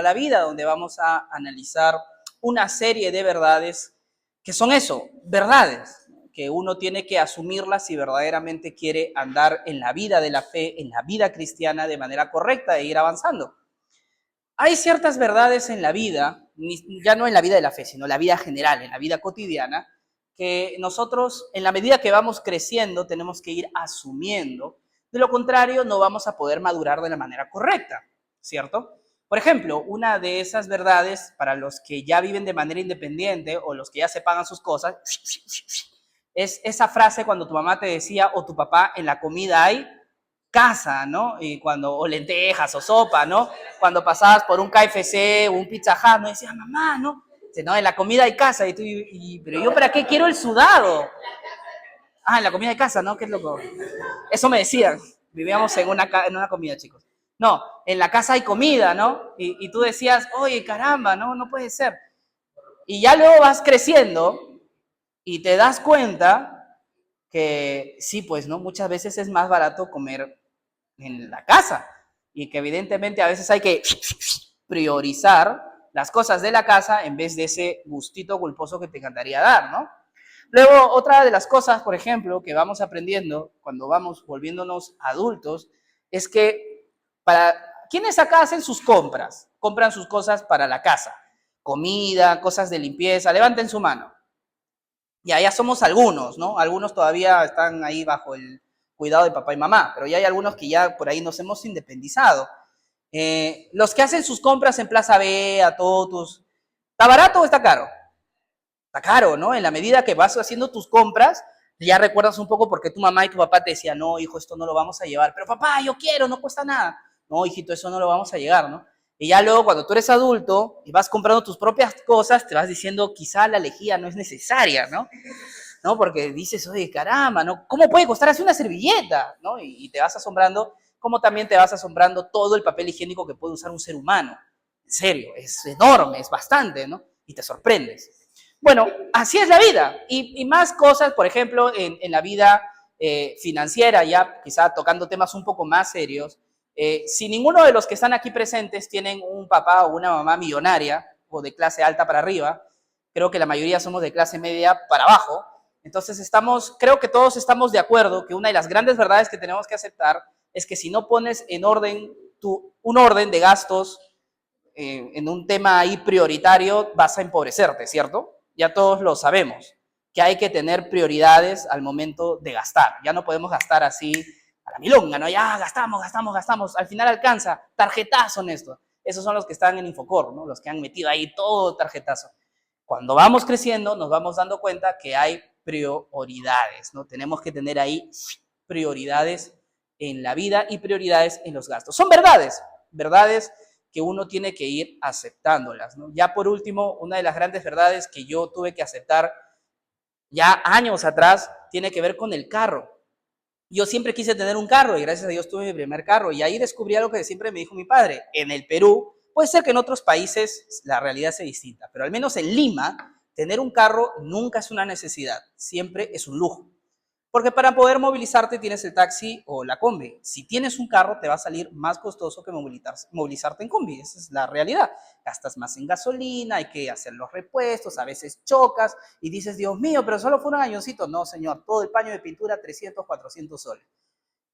la vida, donde vamos a analizar una serie de verdades que son eso, verdades, que uno tiene que asumirlas si verdaderamente quiere andar en la vida de la fe, en la vida cristiana de manera correcta e ir avanzando. Hay ciertas verdades en la vida, ya no en la vida de la fe, sino en la vida general, en la vida cotidiana, que nosotros, en la medida que vamos creciendo, tenemos que ir asumiendo. De lo contrario, no vamos a poder madurar de la manera correcta, ¿cierto? Por ejemplo, una de esas verdades para los que ya viven de manera independiente o los que ya se pagan sus cosas, es esa frase cuando tu mamá te decía o tu papá, en la comida hay casa, ¿no? Y cuando, o lentejas o sopa, ¿no? Cuando pasabas por un KFC o un Pizza Hut, no decías, mamá, ¿no? Dice, no, en la comida hay casa. Y tú, pero yo, ¿para qué quiero el sudado? Ah, en la comida hay casa, ¿no? Qué loco. Eso me decían. Vivíamos en una comida, chicos. No, en la casa hay comida, ¿no? Y tú decías, oye, caramba, no, no puede ser. Y ya luego vas creciendo y te das cuenta que sí, pues, ¿no? Muchas veces es más barato comer en la casa y que evidentemente a veces hay que priorizar las cosas de la casa en vez de ese gustito culposo que te encantaría dar, ¿no? Luego, otra de las cosas, por ejemplo, que vamos aprendiendo cuando vamos volviéndonos adultos, es que para quienes acá hacen sus compras, compran sus cosas para la casa, comida, cosas de limpieza, levanten su mano. Ya somos algunos, ¿no? Algunos todavía están ahí bajo el cuidado de papá y mamá, pero ya hay algunos que ya por ahí nos hemos independizado. Los que hacen sus compras en Plaza B, a Totus, ¿está barato o está caro? Está caro, ¿no? En la medida que vas haciendo tus compras, ya recuerdas un poco por qué tu mamá y tu papá te decían, no, hijo, esto no lo vamos a llevar. Pero papá, yo quiero, no cuesta nada. No, hijito, eso no lo vamos a llevar, ¿no? Y ya luego cuando tú eres adulto y vas comprando tus propias cosas, te vas diciendo, quizá la lejía no es necesaria, ¿no? ¿No? Porque dices, oye, caramba, ¿no? ¿Cómo puede costar así una servilleta? ¿No? Y te vas asombrando, como también te vas asombrando todo el papel higiénico que puede usar un ser humano. En serio, es enorme, es bastante, ¿no? Y te sorprendes. Bueno, así es la vida. Y más cosas, por ejemplo, en la vida financiera, ya quizá tocando temas un poco más serios. Si ninguno de los que están aquí presentes tienen un papá o una mamá millonaria o de clase alta para arriba, creo que la mayoría somos de clase media para abajo, entonces creo que todos estamos de acuerdo que una de las grandes verdades que tenemos que aceptar es que si no pones en orden un orden de gastos en un tema ahí prioritario, vas a empobrecerte, ¿cierto? Ya todos lo sabemos, que hay que tener prioridades al momento de gastar. Ya no podemos gastar así a la milonga, ¿no? Ya gastamos, gastamos, gastamos. Al final alcanza, tarjetazo en esto. Esos son los que están en Infocor, ¿no? Los que han metido ahí todo tarjetazo. Cuando vamos creciendo, nos vamos dando cuenta que hay prioridades, ¿no? Tenemos que tener ahí prioridades en la vida y prioridades en los gastos. Son verdades, verdades que uno tiene que ir aceptándolas, ¿no? Ya por último, una de las grandes verdades que yo tuve que aceptar ya años atrás tiene que ver con el carro. Yo siempre quise tener un carro y gracias a Dios tuve mi primer carro y ahí descubrí algo que siempre me dijo mi padre. En el Perú, puede ser que en otros países la realidad sea distinta, pero al menos en Lima, tener un carro nunca es una necesidad, siempre es un lujo. Porque para poder movilizarte tienes el taxi o la combi. Si tienes un carro, te va a salir más costoso que movilizarte en combi. Esa es la realidad. Gastas más en gasolina, hay que hacer los repuestos, a veces chocas y dices, Dios mío, pero solo fue un añoncito. No, señor, todo el paño de pintura, 300, 400 soles.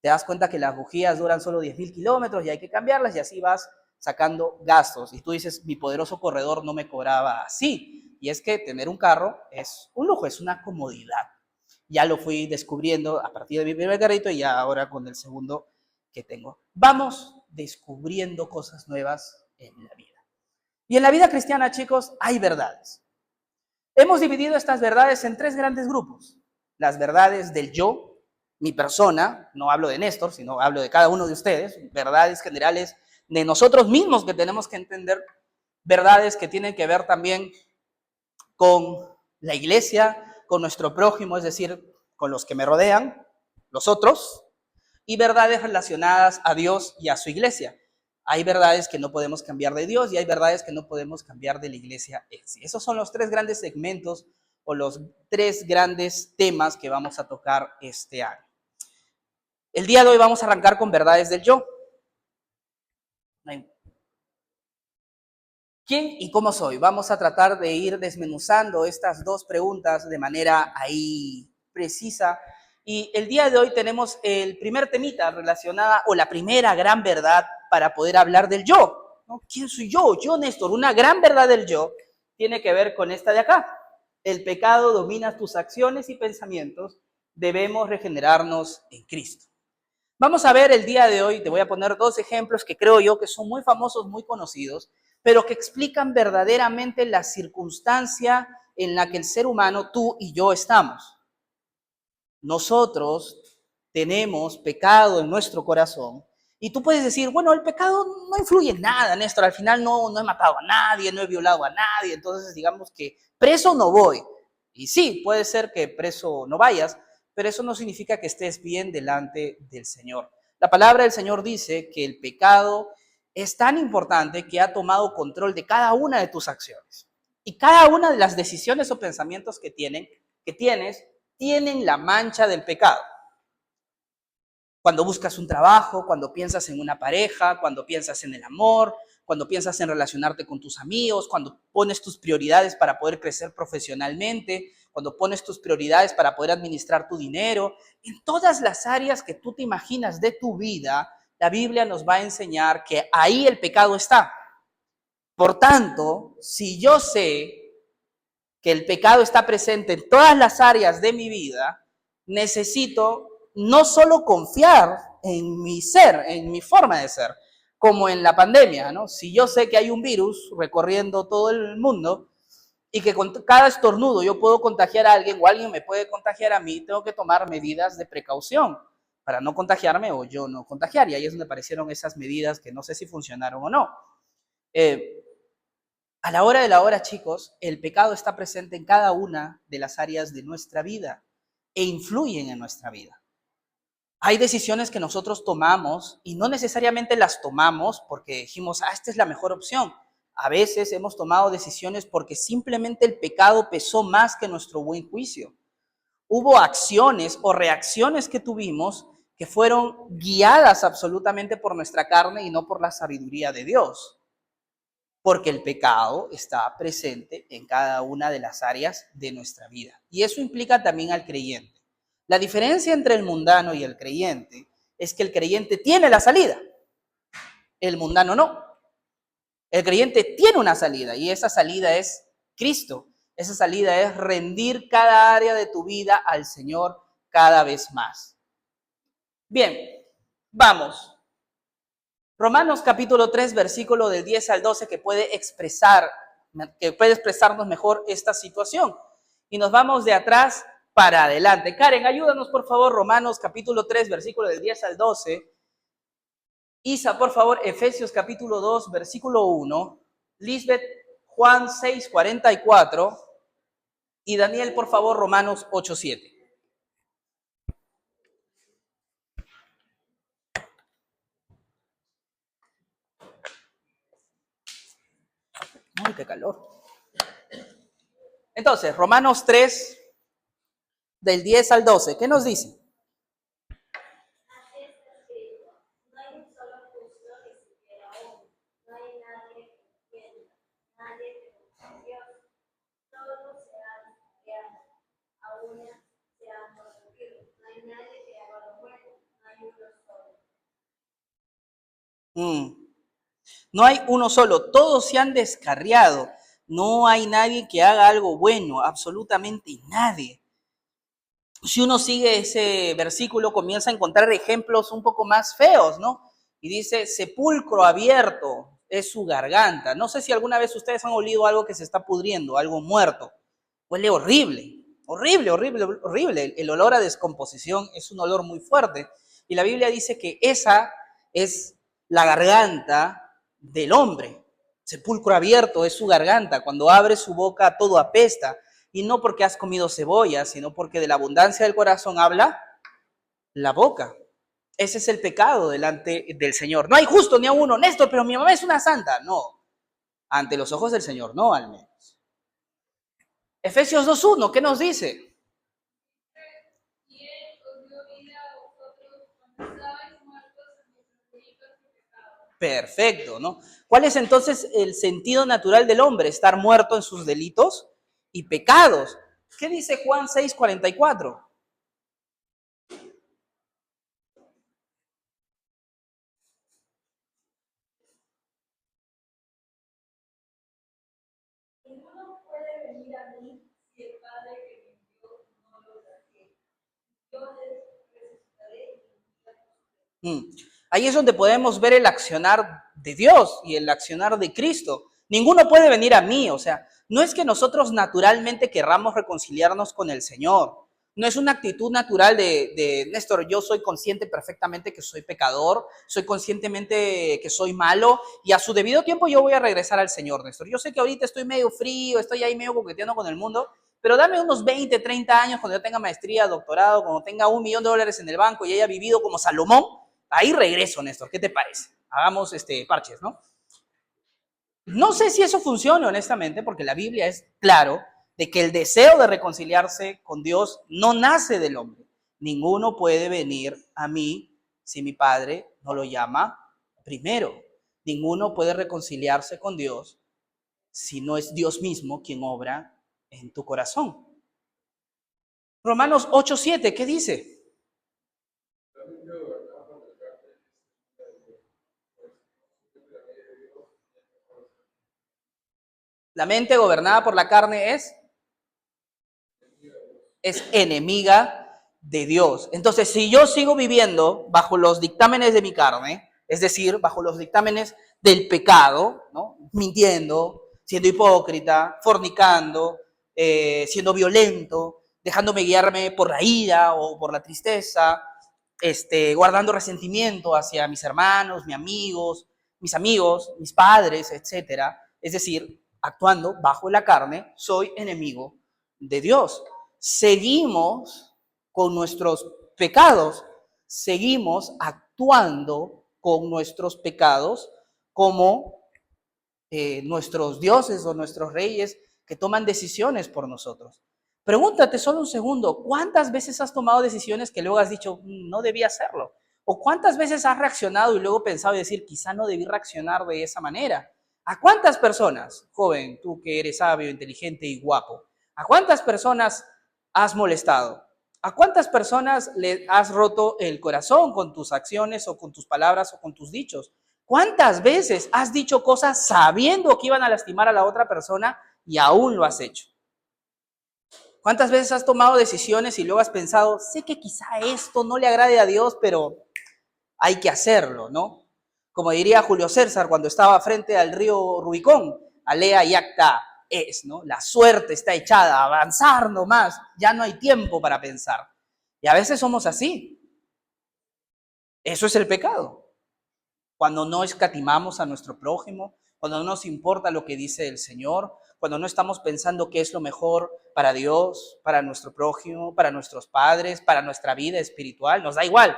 Te das cuenta que las bujías duran solo 10.000 kilómetros y hay que cambiarlas y así vas sacando gastos. Y tú dices, mi poderoso corredor no me cobraba así. Y es que tener un carro es un lujo, es una comodidad. Ya lo fui descubriendo a partir de mi primer carrito y ya ahora con el segundo que tengo. Vamos descubriendo cosas nuevas en la vida. Y en la vida cristiana, chicos, hay verdades. Hemos dividido estas verdades en tres grandes grupos. Las verdades del yo, mi persona, no hablo de Néstor, sino hablo de cada uno de ustedes, verdades generales de nosotros mismos que tenemos que entender, verdades que tienen que ver también con la iglesia, con nuestro prójimo, es decir, con los que me rodean, los otros, y verdades relacionadas a Dios y a su iglesia. Hay verdades que no podemos cambiar de Dios y hay verdades que no podemos cambiar de la iglesia en sí. Esos son los tres grandes segmentos o los tres grandes temas que vamos a tocar este año. El día de hoy vamos a arrancar con verdades del yo. ¿Quién y cómo soy? Vamos a tratar de ir desmenuzando estas dos preguntas de manera ahí precisa. Y el día de hoy tenemos el primer temita relacionada, o la primera gran verdad para poder hablar del yo, ¿no? ¿Quién soy yo? Yo, Néstor, una gran verdad del yo tiene que ver con esta de acá. El pecado domina tus acciones y pensamientos. Debemos regenerarnos en Cristo. Vamos a ver el día de hoy, te voy a poner dos ejemplos que creo yo que son muy famosos, muy conocidos, pero que explican verdaderamente la circunstancia en la que el ser humano, tú y yo, estamos. Nosotros tenemos pecado en nuestro corazón y tú puedes decir, bueno, el pecado no influye en nada, Néstor, al final no he matado a nadie, no he violado a nadie, entonces digamos que preso no voy. Y sí, puede ser que preso no vayas, pero eso no significa que estés bien delante del Señor. La palabra del Señor dice que el pecado es tan importante que ha tomado control de cada una de tus acciones. Y cada una de las decisiones o pensamientos que tienes tienen la mancha del pecado. Cuando buscas un trabajo, cuando piensas en una pareja, cuando piensas en el amor, cuando piensas en relacionarte con tus amigos, cuando pones tus prioridades para poder crecer profesionalmente, cuando pones tus prioridades para poder administrar tu dinero, en todas las áreas que tú te imaginas de tu vida, la Biblia nos va a enseñar que ahí el pecado está. Por tanto, si yo sé que el pecado está presente en todas las áreas de mi vida, necesito no solo confiar en mi ser, en mi forma de ser, como en la pandemia, ¿no? Si yo sé que hay un virus recorriendo todo el mundo y que con cada estornudo yo puedo contagiar a alguien o alguien me puede contagiar a mí, tengo que tomar medidas de precaución para no contagiarme o yo no contagiar. Y ahí es donde aparecieron esas medidas que no sé si funcionaron o no. A la hora de la hora, chicos, el pecado está presente en cada una de las áreas de nuestra vida e influyen en nuestra vida. Hay decisiones que nosotros tomamos y no necesariamente las tomamos porque dijimos, esta es la mejor opción. A veces hemos tomado decisiones porque simplemente el pecado pesó más que nuestro buen juicio. Hubo acciones o reacciones que tuvimos que fueron guiadas absolutamente por nuestra carne y no por la sabiduría de Dios. Porque el pecado está presente en cada una de las áreas de nuestra vida. Y eso implica también al creyente. La diferencia entre el mundano y el creyente es que el creyente tiene la salida, el mundano no. El creyente tiene una salida y esa salida es Cristo. Esa salida es rendir cada área de tu vida al Señor cada vez más. Bien, vamos. Romanos capítulo 3, versículo del 10 al 12, que puede expresarnos mejor esta situación. Y nos vamos de atrás para adelante. Karen, ayúdanos por favor, Romanos capítulo 3, versículo del 10 al 12. Isa, por favor, Efesios capítulo 2, versículo 1. Lisbeth, Juan 6, 44. Y Daniel, por favor, Romanos 8, 7. ¡Ay, qué calor! Entonces, Romanos 3, del 10 al 12, ¿qué nos dice? No hay uno solo, todos se han descarriado. No hay nadie que haga algo bueno, absolutamente nadie. Si uno sigue ese versículo, comienza a encontrar ejemplos un poco más feos, ¿no? Y dice, sepulcro abierto es su garganta. No sé si alguna vez ustedes han olido algo que se está pudriendo, algo muerto. Huele horrible, horrible, horrible, horrible. El olor a descomposición es un olor muy fuerte. Y la Biblia dice que esa es la garganta del hombre. Sepulcro abierto es su garganta. Cuando abre su boca todo apesta. Y no porque has comido cebolla, sino porque de la abundancia del corazón habla la boca. Ese es el pecado delante del Señor. No hay justo ni a uno, Néstor, pero mi mamá es una santa. No, ante los ojos del Señor, no al menos. Efesios 2.1, ¿qué nos dice? Perfecto, ¿no? ¿Cuál es entonces el sentido natural del hombre? Estar muerto en sus delitos y pecados. ¿Qué dice Juan 6:44? Mm. Ahí es donde podemos ver el accionar de Dios y el accionar de Cristo. Ninguno puede venir a mí, o sea, no es que nosotros naturalmente querramos reconciliarnos con el Señor. No es una actitud natural de Néstor, yo soy consciente perfectamente que soy pecador, soy conscientemente que soy malo y a su debido tiempo yo voy a regresar al Señor, Néstor. Yo sé que ahorita estoy medio frío, estoy ahí medio coqueteando con el mundo, pero dame unos 20, 30 años cuando yo tenga maestría, doctorado, cuando tenga $1.000.000 en el banco y haya vivido como Salomón, ahí regreso, Néstor. ¿Qué te parece? Hagamos parches, ¿no? No sé si eso funciona, honestamente, porque la Biblia es claro de que el deseo de reconciliarse con Dios no nace del hombre. Ninguno puede venir a mí si mi Padre no lo llama primero. Ninguno puede reconciliarse con Dios si no es Dios mismo quien obra en tu corazón. Romanos 8:7, ¿qué dice? La mente gobernada por la carne es enemiga de Dios. Entonces, si yo sigo viviendo bajo los dictámenes de mi carne, es decir, bajo los dictámenes del pecado, ¿no? Mintiendo, siendo hipócrita, fornicando, siendo violento, dejándome guiarme por la ira o por la tristeza, guardando resentimiento hacia mis hermanos, mis amigos, mis padres, etcétera. Es decir, actuando bajo la carne, soy enemigo de Dios. Seguimos con nuestros pecados, seguimos actuando con nuestros pecados como nuestros dioses o nuestros reyes que toman decisiones por nosotros. Pregúntate solo un segundo, ¿cuántas veces has tomado decisiones que luego has dicho, no debía hacerlo? ¿O cuántas veces has reaccionado y luego pensado y decir, quizá no debí reaccionar de esa manera? ¿A cuántas personas, joven, tú que eres sabio, inteligente y guapo, a cuántas personas has molestado? ¿A cuántas personas le has roto el corazón con tus acciones o con tus palabras o con tus dichos? ¿Cuántas veces has dicho cosas sabiendo que iban a lastimar a la otra persona y aún lo has hecho? ¿Cuántas veces has tomado decisiones y luego has pensado, sé que quizá esto no le agrade a Dios, pero hay que hacerlo, ¿no? Como diría Julio César cuando estaba frente al río Rubicón, alea y acta es, ¿no? La suerte está echada, avanzar nomás, ya no hay tiempo para pensar. Y a veces somos así. Eso es el pecado. Cuando no escatimamos a nuestro prójimo, cuando no nos importa lo que dice el Señor, cuando no estamos pensando qué es lo mejor para Dios, para nuestro prójimo, para nuestros padres, para nuestra vida espiritual, nos da igual.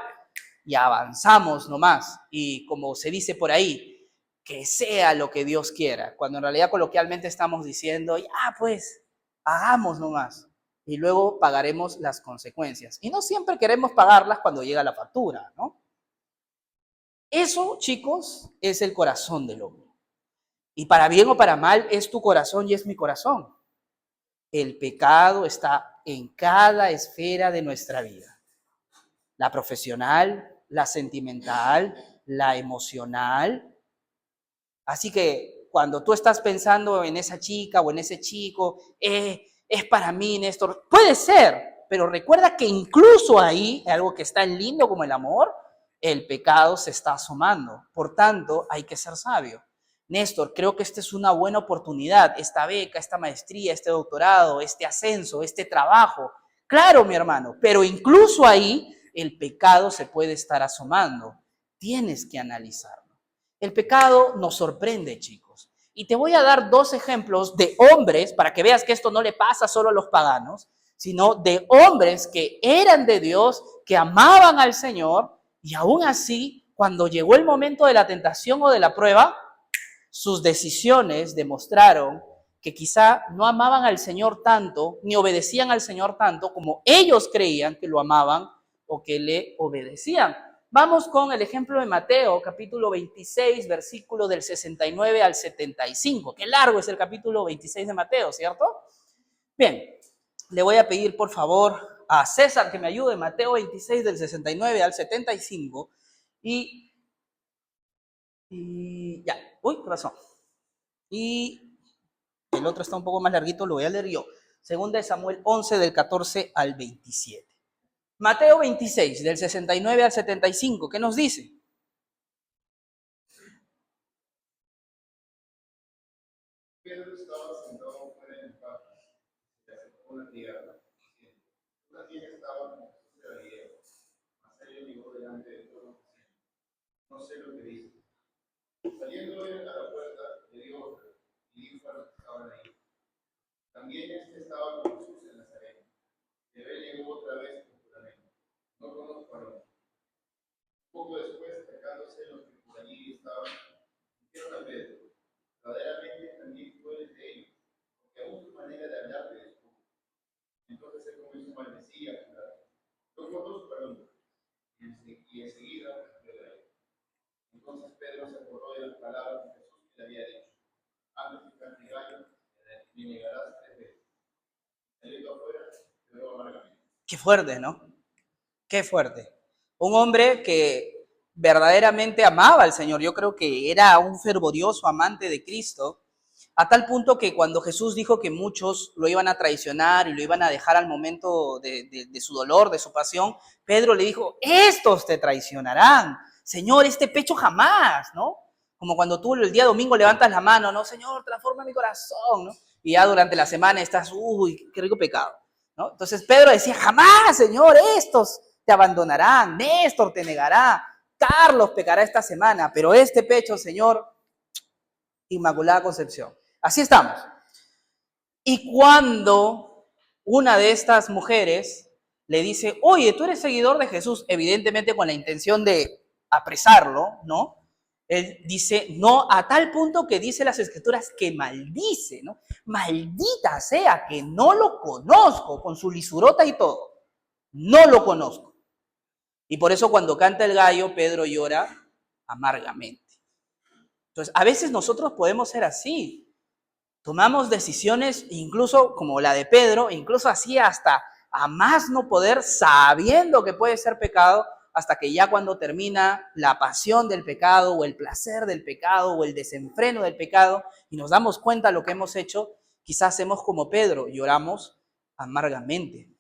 Y avanzamos nomás. Y como se dice por ahí, que sea lo que Dios quiera, cuando en realidad coloquialmente estamos diciendo, ya pues, hagamos nomás. Y luego pagaremos las consecuencias. Y no siempre queremos pagarlas cuando llega la factura, ¿no? Eso, chicos, es el corazón del hombre. Y para bien o para mal, es tu corazón y es mi corazón. El pecado está en cada esfera de nuestra vida. La profesional, la sentimental, la emocional. Así que cuando tú estás pensando en esa chica o en ese chico, es para mí, Néstor, puede ser, pero recuerda que incluso ahí, algo que es tan lindo como el amor, el pecado se está asomando. Por tanto, hay que ser sabio. Néstor, creo que esta es una buena oportunidad, esta beca, esta maestría, este doctorado, este ascenso, este trabajo. Claro, mi hermano, pero incluso ahí el pecado se puede estar asomando. Tienes que analizarlo. El pecado nos sorprende, chicos. Y te voy a dar dos ejemplos de hombres, para que veas que esto no le pasa solo a los paganos, sino de hombres que eran de Dios, que amaban al Señor, y aún así, cuando llegó el momento de la tentación o de la prueba, sus decisiones demostraron que quizá no amaban al Señor tanto, ni obedecían al Señor tanto como ellos creían que lo amaban o que le obedecían. Vamos con el ejemplo de Mateo, capítulo 26, versículo del 69 al 75. Qué largo es el capítulo 26 de Mateo, ¿cierto? Bien, le voy a pedir por favor a César que me ayude, Mateo 26 del 69 al 75. Y ya, uy, ¿qué pasó? Y el otro está un poco más larguito, lo voy a leer yo. Segunda de Samuel 11 del 14 al 27. Mateo 26 del 69 al 75, ¿qué nos dice? Pedro estaba sentado fuera del patio, se acercó una tierra. Una tierra estaba como Jesús de Galilea, mas él llegó delante de todos diciendo: no sé lo que dice. Saliendo él a la puerta, le dio otra, y dijo a los que estaban ahí: también este estaba con Jesús en Nazaret. Pero él llegó otra vez con juramento: no conozco a hombre. Un poco después, acercándose los que por allí estaban, dijeron a Pedro: verdaderamente también tú eres de ellos, porque aún tu manera de hablar te descubre. Entonces él comenzó a maldecir y a jurar: yo conozco al hombre. Y enseguida respondió de él. Entonces Pedro se acordó de las palabras de Jesús que le había dicho: antes que cante gallo, me negarás 3 veces. Saliendo afuera, lloró amargamente. Qué fuerte, ¿no? Qué fuerte. Un hombre que verdaderamente amaba al Señor. Yo creo que era un fervorioso amante de Cristo, a tal punto que cuando Jesús dijo que muchos lo iban a traicionar y lo iban a dejar al momento de su dolor, de su pasión, Pedro le dijo: estos te traicionarán. Señor, este pecho jamás, ¿no? Como cuando tú el día domingo levantas la mano, ¿no? Señor, transforma mi corazón, ¿no? Y ya durante la semana estás, uy, qué rico pecado, ¿no? Entonces Pedro decía: jamás, Señor, estos te abandonarán, Néstor te negará, Carlos pecará esta semana, pero este pecho, Señor, Inmaculada Concepción. Así estamos. Y cuando una de estas mujeres le dice: oye, tú eres seguidor de Jesús, evidentemente con la intención de apresarlo, ¿no? Él dice: no, a tal punto que dice las escrituras que maldice, ¿no? Maldita sea que no lo conozco, con su lisurota y todo. No lo conozco. Y por eso cuando canta el gallo, Pedro llora amargamente. Entonces, a veces nosotros podemos ser así. Tomamos decisiones, incluso como la de Pedro, incluso así hasta a más no poder, sabiendo que puede ser pecado, hasta que ya cuando termina la pasión del pecado o el placer del pecado o el desenfreno del pecado y nos damos cuenta de lo que hemos hecho, quizás hacemos como Pedro, lloramos amargamente.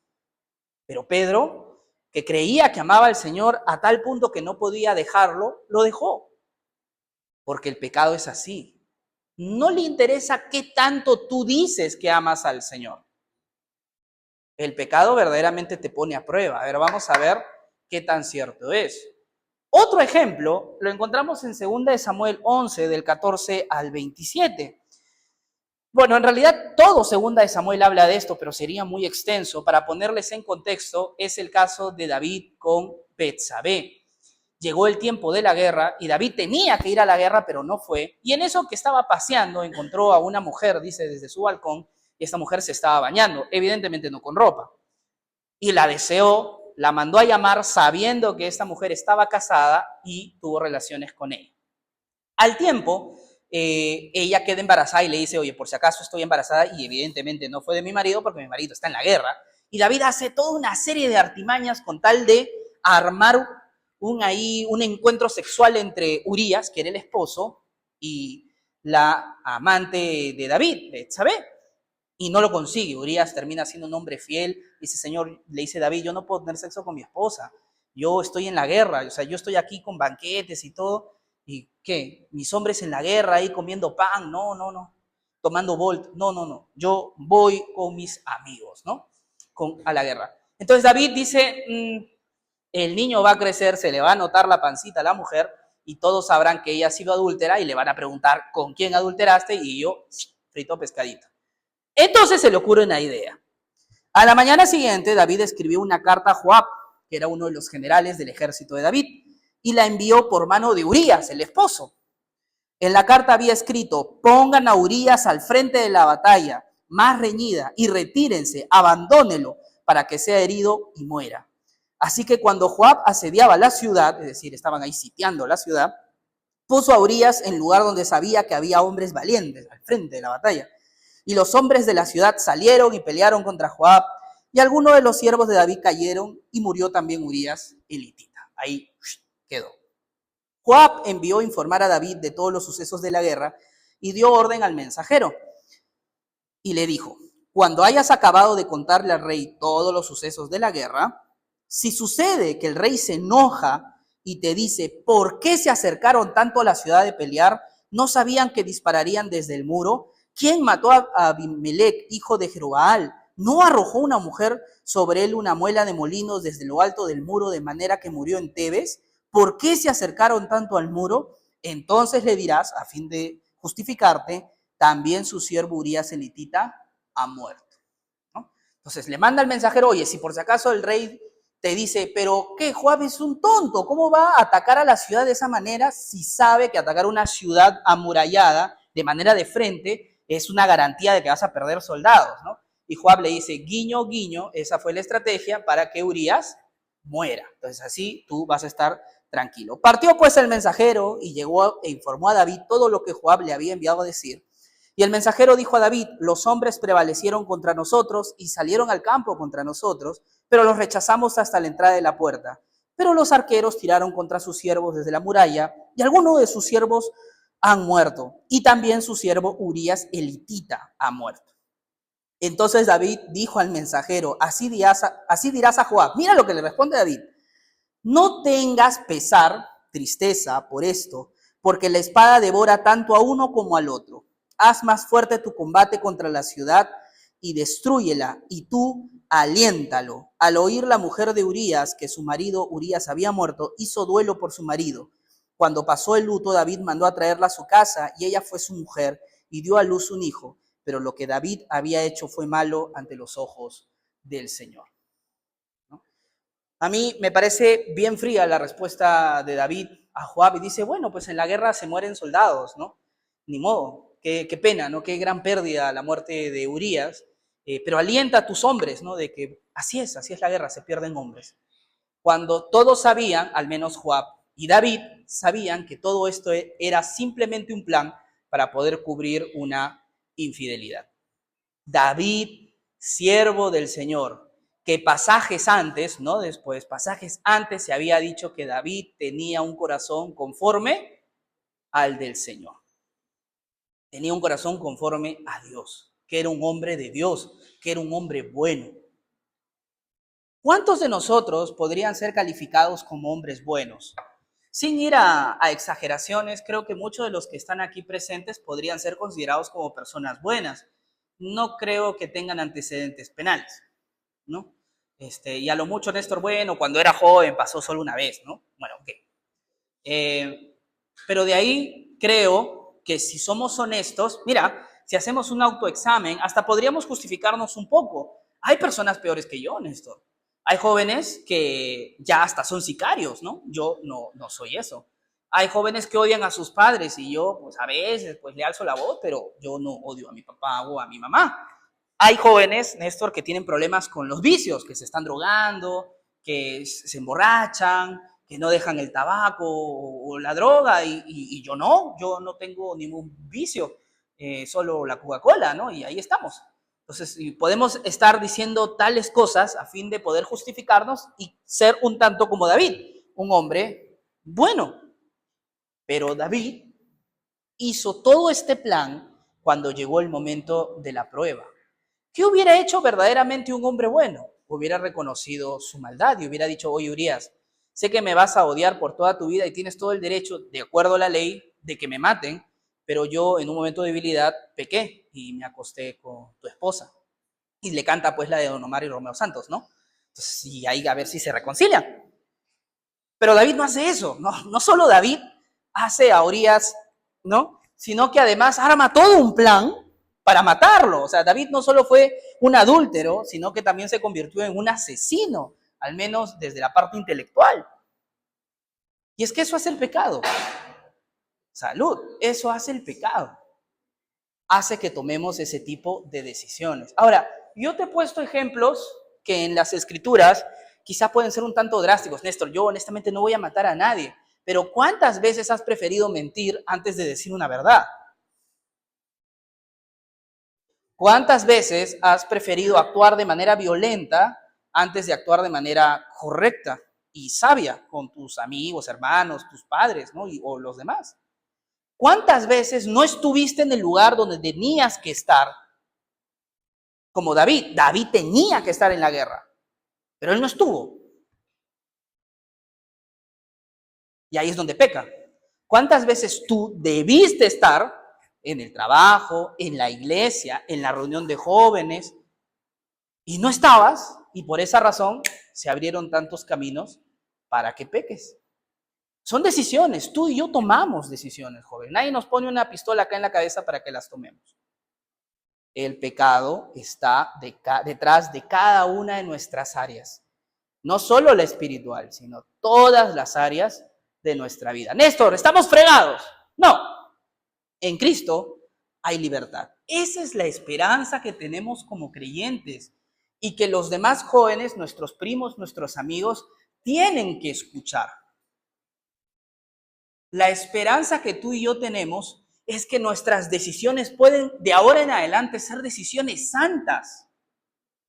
Pero Pedro, que creía que amaba al Señor a tal punto que no podía dejarlo, lo dejó. Porque el pecado es así. No le interesa qué tanto tú dices que amas al Señor. El pecado verdaderamente te pone a prueba. A ver, vamos a ver qué tan cierto es. Otro ejemplo lo encontramos en 2 de Samuel 11, del 14 al 27. Bueno, en realidad todo 2 de Samuel habla de esto, pero sería muy extenso. Para ponerles en contexto, es el caso de David con Betsabé. Llegó el tiempo de la guerra y David tenía que ir a la guerra, pero no fue. Y en eso que estaba paseando, encontró a una mujer, dice, desde su balcón, y esta mujer se estaba bañando, evidentemente no con ropa. Y la deseó, la mandó a llamar sabiendo que esta mujer estaba casada y tuvo relaciones con ella. Al tiempo, ella queda embarazada y le dice: oye, por si acaso estoy embarazada, y evidentemente no fue de mi marido porque mi marido está en la guerra. Y David hace toda una serie de artimañas con tal de armar un encuentro sexual entre Urías, que era el esposo, y la amante de David, Betsabé, y no lo consigue. Urías termina siendo un hombre fiel, dice: Señor, le dice David: yo no puedo tener sexo con mi esposa, yo estoy en la guerra, o sea, yo estoy aquí con banquetes y todo, ¿y qué? Mis hombres en la guerra ahí comiendo pan, no, tomando Volt, no, yo voy con mis amigos, ¿no? A la guerra. Entonces David dice: el niño va a crecer, se le va a notar la pancita a la mujer y todos sabrán que ella ha sido adúltera y le van a preguntar: ¿con quién adulteraste? Y yo, frito pescadito. Entonces se le ocurre una idea. A la mañana siguiente, David escribió una carta a Joab, que era uno de los generales del ejército de David, y la envió por mano de Urías, el esposo. En la carta había escrito: pongan a Urías al frente de la batalla más reñida y retírense, abandónelo para que sea herido y muera. Así que cuando Joab asediaba la ciudad, es decir, estaban ahí sitiando la ciudad, puso a Urías en lugar donde sabía que había hombres valientes al frente de la batalla. Y los hombres de la ciudad salieron y pelearon contra Joab, y algunos de los siervos de David cayeron, y murió también Urías el hitita. Ahí quedó. Joab envió a informar a David de todos los sucesos de la guerra y dio orden al mensajero. Y le dijo, cuando hayas acabado de contarle al rey todos los sucesos de la guerra, si sucede que el rey se enoja y te dice, ¿por qué se acercaron tanto a la ciudad de pelear? ¿No sabían que dispararían desde el muro? ¿Quién mató a Abimelech, hijo de Jerubbaal? ¿No arrojó una mujer sobre él una muela de molinos desde lo alto del muro de manera que murió en Tebes? ¿Por qué se acercaron tanto al muro? Entonces le dirás, a fin de justificarte, también su siervo Urías el hitita ha muerto, ¿no? Entonces le manda al mensajero, oye, si por si acaso el rey te dice, pero ¿qué? Joab es un tonto, ¿cómo va a atacar a la ciudad de esa manera si sabe que atacar una ciudad amurallada de manera de frente es una garantía de que vas a perder soldados, ¿no? Y Joab le dice, guiño, guiño, esa fue la estrategia para que Urías muera. Entonces así tú vas a estar tranquilo. Partió pues el mensajero y llegó e informó a David todo lo que Joab le había enviado a decir. Y el mensajero dijo a David, los hombres prevalecieron contra nosotros y salieron al campo contra nosotros, pero los rechazamos hasta la entrada de la puerta. Pero los arqueros tiraron contra sus siervos desde la muralla, y algunos de sus siervos han muerto, y también su siervo Urías el hitita ha muerto. Entonces David dijo al mensajero, así dirás a Joab. Mira lo que le responde David. No tengas pesar, tristeza por esto, porque la espada devora tanto a uno como al otro. Haz más fuerte tu combate contra la ciudad y destrúyela, y tú aliéntalo. Al oír la mujer de Urías que su marido Urías había muerto, hizo duelo por su marido. Cuando pasó el luto, David mandó a traerla a su casa, y ella fue su mujer, y dio a luz un hijo. Pero lo que David había hecho fue malo ante los ojos del Señor. ¿No? A mí me parece bien fría la respuesta de David a Joab, y dice, bueno, pues en la guerra se mueren soldados, ¿no? Ni modo. Qué pena, ¿no? Qué gran pérdida la muerte de Urías, pero alienta a tus hombres, ¿no? De que así es la guerra, se pierden hombres. Cuando todos sabían, al menos Joab y David, sabían que todo esto era simplemente un plan para poder cubrir una infidelidad. David, siervo del Señor, que pasajes antes, no después, pasajes antes se había dicho que David tenía un corazón conforme al del Señor. Tenía un corazón conforme a Dios, que era un hombre de Dios, que era un hombre bueno. ¿Cuántos de nosotros podrían ser calificados como hombres buenos? Sin ir a exageraciones, creo que muchos de los que están aquí presentes podrían ser considerados como personas buenas. No creo que tengan antecedentes penales, ¿no? Y a lo mucho Néstor, bueno, cuando era joven pasó solo una vez, ¿no? Bueno, ok. Pero de ahí creo que si somos honestos, mira, si hacemos un autoexamen, hasta podríamos justificarnos un poco. Hay personas peores que yo, Néstor. Hay jóvenes que ya hasta son sicarios, ¿no? Yo no soy eso. Hay jóvenes que odian a sus padres y yo, pues a veces, pues le alzo la voz, pero yo no odio a mi papá o a mi mamá. Hay jóvenes, Néstor, que tienen problemas con los vicios, que se están drogando, que se emborrachan, que no dejan el tabaco o la droga, y yo no tengo ningún vicio, solo la Coca-Cola, ¿no? Y ahí estamos. Entonces, podemos estar diciendo tales cosas a fin de poder justificarnos y ser un tanto como David, un hombre bueno. Pero David hizo todo este plan cuando llegó el momento de la prueba. ¿Qué hubiera hecho verdaderamente un hombre bueno? Hubiera reconocido su maldad y hubiera dicho, oye, Urías, sé que me vas a odiar por toda tu vida y tienes todo el derecho, de acuerdo a la ley, de que me maten, pero yo en un momento de debilidad pequé y me acosté con tu esposa. Y le canta pues la de Don Omar y Romeo Santos, ¿no? Entonces, y ahí a ver si se reconcilian. Pero David no hace eso, no solo David hace a Urías, ¿no? Sino que además arma todo un plan para matarlo. O sea, David no solo fue un adúltero, sino que también se convirtió en un asesino, al menos desde la parte intelectual. Y es que eso hace el pecado. Salud, eso hace el pecado. Hace que tomemos ese tipo de decisiones. Ahora, yo te he puesto ejemplos que en las escrituras quizá pueden ser un tanto drásticos. Néstor, yo honestamente no voy a matar a nadie, pero ¿cuántas veces has preferido mentir antes de decir una verdad? ¿Cuántas veces has preferido actuar de manera violenta antes de actuar de manera correcta y sabia con tus amigos, hermanos, tus padres, ¿no? O los demás? ¿Cuántas veces no estuviste en el lugar donde tenías que estar? Como David. David tenía que estar en la guerra, pero él no estuvo. Y ahí es donde peca. ¿Cuántas veces tú debiste estar en el trabajo, en la iglesia, en la reunión de jóvenes, y no estabas, y por esa razón se abrieron tantos caminos para que peques? Son decisiones, tú y yo tomamos decisiones, joven. Nadie nos pone una pistola acá en la cabeza para que las tomemos. El pecado está detrás de cada una de nuestras áreas. No solo la espiritual, sino todas las áreas de nuestra vida. Néstor, ¿estamos fregados? No, en Cristo hay libertad. Esa es la esperanza que tenemos como creyentes y que los demás jóvenes, nuestros primos, nuestros amigos, tienen que escuchar. La esperanza que tú y yo tenemos es que nuestras decisiones pueden de ahora en adelante ser decisiones santas.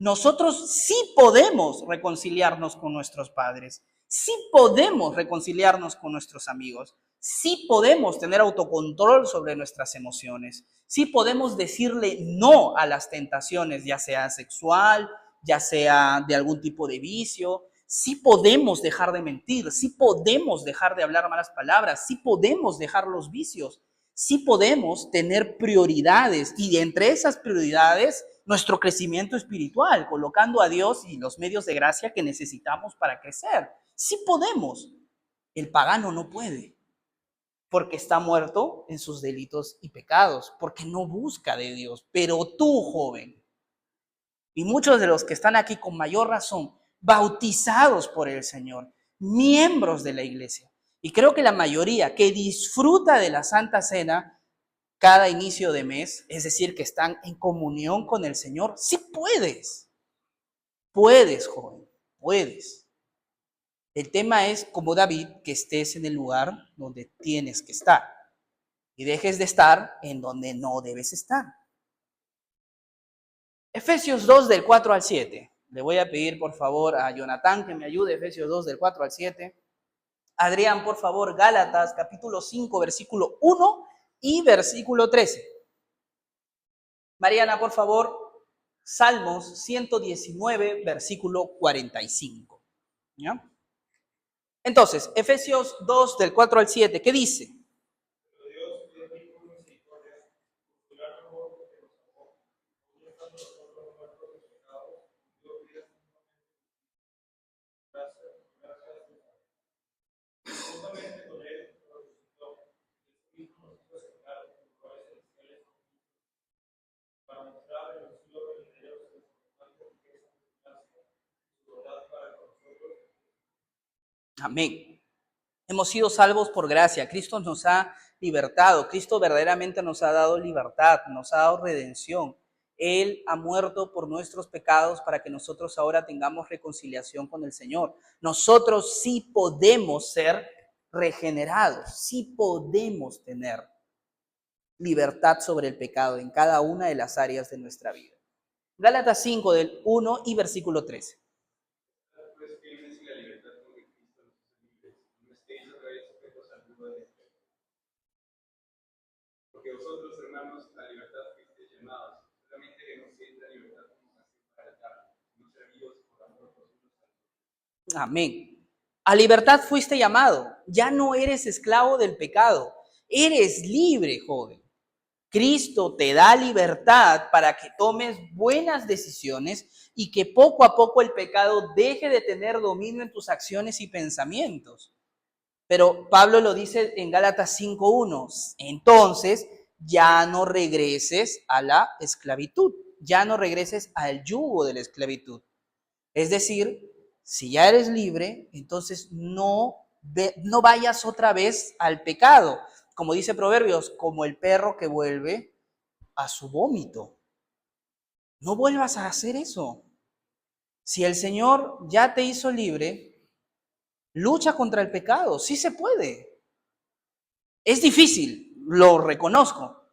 Nosotros sí podemos reconciliarnos con nuestros padres, sí podemos reconciliarnos con nuestros amigos, sí podemos tener autocontrol sobre nuestras emociones, sí podemos decirle no a las tentaciones, ya sea sexual, ya sea de algún tipo de vicio, sí podemos dejar de mentir, sí podemos dejar de hablar malas palabras, sí podemos dejar los vicios, sí podemos tener prioridades y entre esas prioridades nuestro crecimiento espiritual, colocando a Dios y los medios de gracia que necesitamos para crecer. Sí podemos. El pagano no puede, porque está muerto en sus delitos y pecados, porque no busca de Dios. Pero tú, joven, y muchos de los que están aquí con mayor razón, bautizados por el Señor, miembros de la iglesia, y creo que la mayoría que disfruta de la Santa Cena cada inicio de mes, es decir, que están en comunión con el Señor, sí puedes. Puedes, joven, puedes. El tema es, como David, que estés en el lugar donde tienes que estar y dejes de estar en donde no debes estar. Efesios 2 del 4 al 7. Le voy a pedir, por favor, a Jonathan que me ayude, Efesios 2 del 4 al 7. Adrián, por favor, Gálatas, capítulo 5, versículo 1 y versículo 13. Mariana, por favor, Salmos 119, versículo 45. ¿Ya? Entonces, Efesios 2, del 4 al 7, ¿qué dice? Amén. Hemos sido salvos por gracia. Cristo nos ha libertado. Cristo verdaderamente nos ha dado libertad, nos ha dado redención. Él ha muerto por nuestros pecados para que nosotros ahora tengamos reconciliación con el Señor. Nosotros sí podemos ser regenerados, sí podemos tener libertad sobre el pecado en cada una de las áreas de nuestra vida. Gálatas 5 del 1 y versículo 13. Porque vosotros, hermanos, la libertad fuisteis llamados, solamente que no sienta libertad como nación para el carne, no servidos por amor por unos a otros. Amén. A libertad fuiste llamado. Ya no eres esclavo del pecado. Eres libre, joven. Cristo te da libertad para que tomes buenas decisiones y que poco a poco el pecado deje de tener dominio en tus acciones y pensamientos. Pero Pablo lo dice en Gálatas 5:1. Entonces, ya no regreses a la esclavitud. Ya no regreses al yugo de la esclavitud. Es decir, si ya eres libre, entonces no vayas otra vez al pecado. Como dice Proverbios, como el perro que vuelve a su vómito. No vuelvas a hacer eso. Si el Señor ya te hizo libre, lucha contra el pecado. Sí se puede. Es difícil, lo reconozco.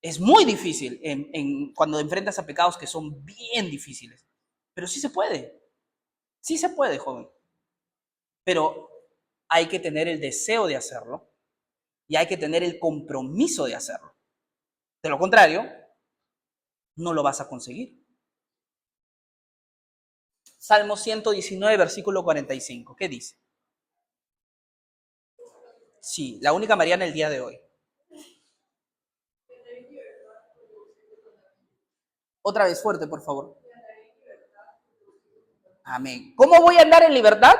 Es muy difícil cuando enfrentas a pecados que son bien difíciles. Pero sí se puede. Sí se puede, joven. Pero hay que tener el deseo de hacerlo y hay que tener el compromiso de hacerlo. De lo contrario, no lo vas a conseguir. Salmo 119, versículo 45. ¿Qué dice? Sí, la única Mariana el día de hoy. Otra vez fuerte, por favor. Amén. ¿Cómo voy a andar en libertad?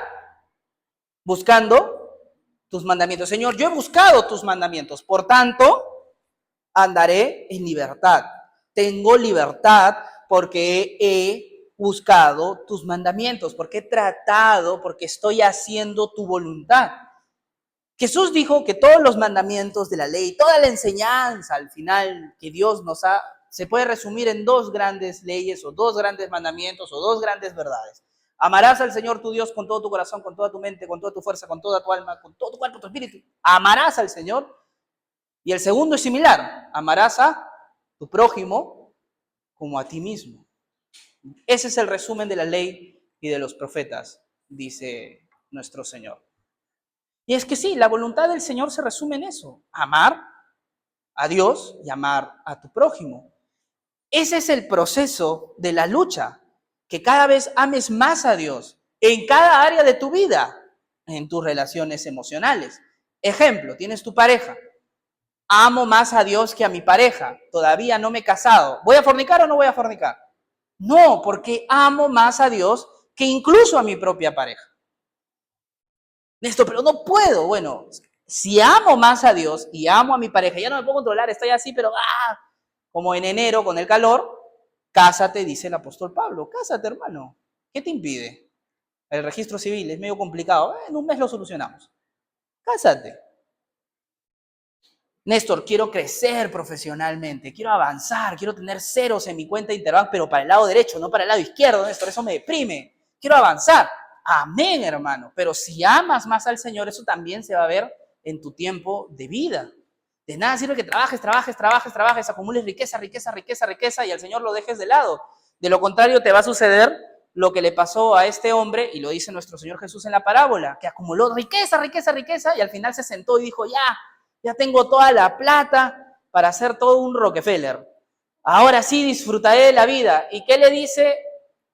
Buscando tus mandamientos. Señor, yo he buscado tus mandamientos, por tanto, andaré en libertad. Tengo libertad porque he buscado tus mandamientos, porque he tratado, porque estoy haciendo tu voluntad. Jesús dijo que todos los mandamientos de la ley, toda la enseñanza al final que Dios nos ha, se puede resumir en dos grandes leyes o dos grandes mandamientos o dos grandes verdades. Amarás al Señor tu Dios con todo tu corazón, con toda tu mente, con toda tu fuerza, con toda tu alma, con todo tu cuerpo, tu espíritu. Amarás al Señor. Y el segundo es similar. Amarás a tu prójimo como a ti mismo. Ese es el resumen de la ley y de los profetas, dice nuestro Señor. Y es que sí, la voluntad del Señor se resume en eso. Amar a Dios y amar a tu prójimo. Ese es el proceso de la lucha. Que cada vez ames más a Dios en cada área de tu vida, en tus relaciones emocionales. Ejemplo, tienes tu pareja. Amo más a Dios que a mi pareja. Todavía no me he casado. ¿Voy a fornicar o no voy a fornicar? No, porque amo más a Dios que incluso a mi propia pareja. Néstor, pero no puedo. Bueno, si amo más a Dios y amo a mi pareja, ya no me puedo controlar, estoy así, pero como en enero con el calor, cásate, dice el apóstol Pablo. Cásate, hermano. ¿Qué te impide? El registro civil es medio complicado. En un mes lo solucionamos. Cásate. Néstor, quiero crecer profesionalmente, quiero avanzar, quiero tener ceros en mi cuenta de Interbank, pero para el lado derecho, no para el lado izquierdo, Néstor, eso me deprime. Quiero avanzar. Amén, hermano. Pero si amas más al Señor, eso también se va a ver en tu tiempo de vida. De nada sirve que trabajes, acumules riqueza, y al Señor lo dejes de lado. De lo contrario, te va a suceder lo que le pasó a este hombre, y lo dice nuestro Señor Jesús en la parábola, que acumuló riqueza, y al final se sentó y dijo, ya tengo toda la plata para hacer todo un Rockefeller. Ahora sí disfrutaré de la vida. ¿Y qué le dice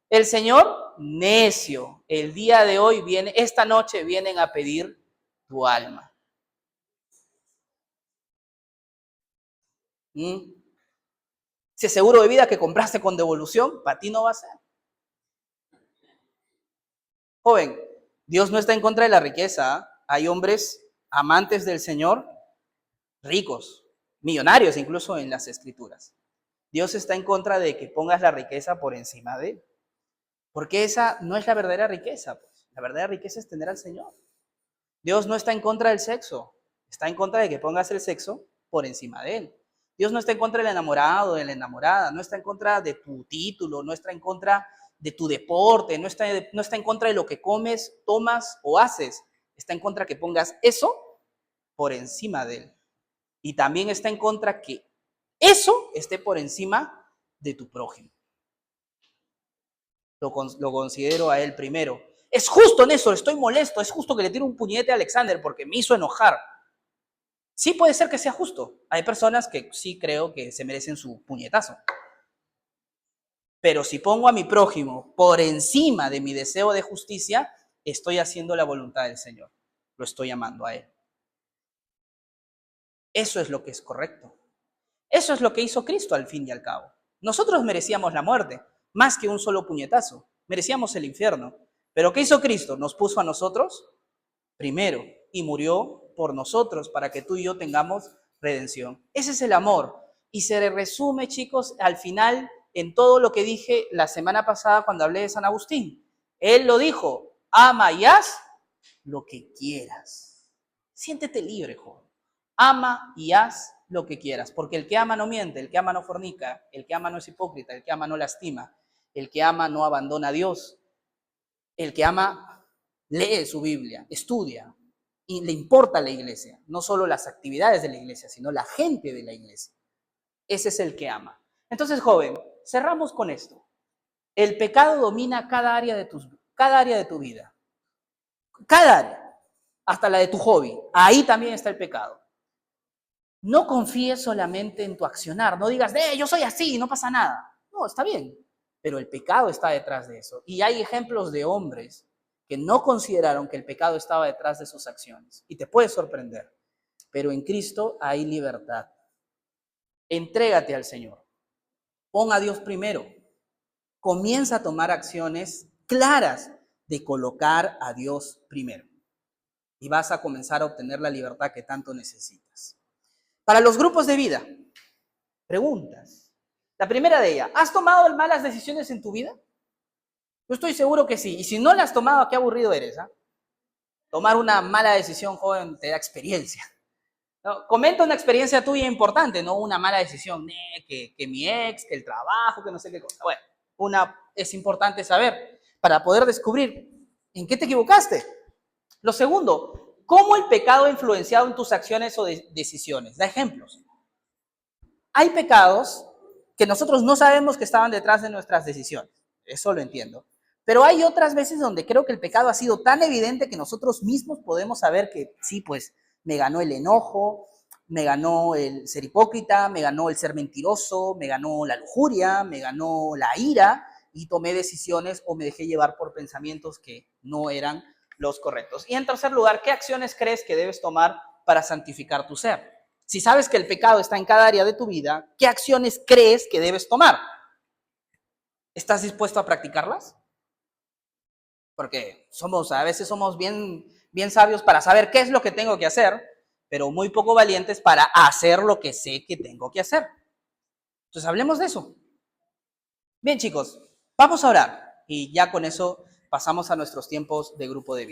el Señor? Necio. El día de hoy esta noche vienen a pedir tu alma. Ese seguro de vida que compraste con devolución, para ti no va a ser. Joven, Dios no está en contra de la riqueza. Hay hombres amantes del Señor, ricos, millonarios incluso en las Escrituras. Dios está en contra de que pongas la riqueza por encima de él. Porque esa no es la verdadera riqueza. Pues. La verdadera riqueza es tener al Señor. Dios no está en contra del sexo. Está en contra de que pongas el sexo por encima de él. Dios no está en contra del enamorado, de la enamorada. No está en contra de tu título. No está en contra de tu deporte. No está en contra de lo que comes, tomas o haces. Está en contra que pongas eso por encima de él. Y también está en contra que eso esté por encima de tu prójimo. Lo considero a él primero. Es justo, Néstor, estoy molesto, es justo que le tire un puñete a Alexander porque me hizo enojar. Sí puede ser que sea justo. Hay personas que sí creo que se merecen su puñetazo. Pero si pongo a mi prójimo por encima de mi deseo de justicia, estoy haciendo la voluntad del Señor. Lo estoy amando a él. Eso es lo que es correcto. Eso es lo que hizo Cristo al fin y al cabo. Nosotros merecíamos la muerte, más que un solo puñetazo. Merecíamos el infierno. Pero ¿qué hizo Cristo? Nos puso a nosotros primero y murió por nosotros para que tú y yo tengamos redención. Ese es el amor. Y se resume, chicos, al final en todo lo que dije la semana pasada cuando hablé de San Agustín. Él lo dijo, ama y haz lo que quieras. Siéntete libre, joven. Ama y haz lo que quieras, porque el que ama no miente, el que ama no fornica, el que ama no es hipócrita, el que ama no lastima, el que ama no abandona a Dios, El que ama lee su Biblia, estudia y le importa la iglesia, no solo las actividades de la iglesia, sino la gente de la iglesia. Ese es el que ama. Entonces, joven, cerramos con esto. El pecado domina cada área de tu vida. Cada área, hasta la de tu hobby. Ahí también está el pecado. No confíes solamente en tu accionar. No digas, yo soy así, no pasa nada. No, está bien. Pero el pecado está detrás de eso. Y hay ejemplos de hombres que no consideraron que el pecado estaba detrás de sus acciones. Y te puede sorprender. Pero en Cristo hay libertad. Entrégate al Señor. Pon a Dios primero. Comienza a tomar acciones claras de colocar a Dios primero. Y vas a comenzar a obtener la libertad que tanto necesitas. Para los grupos de vida, preguntas. La primera de ellas, ¿has tomado malas decisiones en tu vida? Yo estoy seguro que sí. Y si no las has tomado, qué aburrido eres. Tomar una mala decisión, joven, te da experiencia. ¿No? Comenta una experiencia tuya importante, no una mala decisión, que mi ex, que el trabajo, que no sé qué cosa. Bueno, es importante saber para poder descubrir en qué te equivocaste. Lo segundo, ¿cómo el pecado ha influenciado en tus acciones o decisiones? Da ejemplos. Hay pecados que nosotros no sabemos que estaban detrás de nuestras decisiones. Eso lo entiendo. Pero hay otras veces donde creo que el pecado ha sido tan evidente que nosotros mismos podemos saber que sí, pues me ganó el enojo, me ganó el ser hipócrita, me ganó el ser mentiroso, me ganó la lujuria, me ganó la ira y tomé decisiones o me dejé llevar por pensamientos que no eran los correctos. Y en tercer lugar, ¿qué acciones crees que debes tomar para santificar tu ser? Si sabes que el pecado está en cada área de tu vida, ¿qué acciones crees que debes tomar? ¿Estás dispuesto a practicarlas? Porque a veces somos bien sabios para saber qué es lo que tengo que hacer, pero muy poco valientes para hacer lo que sé que tengo que hacer. Entonces hablemos de eso. Bien, chicos, vamos a orar y ya con eso pasamos a nuestros tiempos de grupo de vida.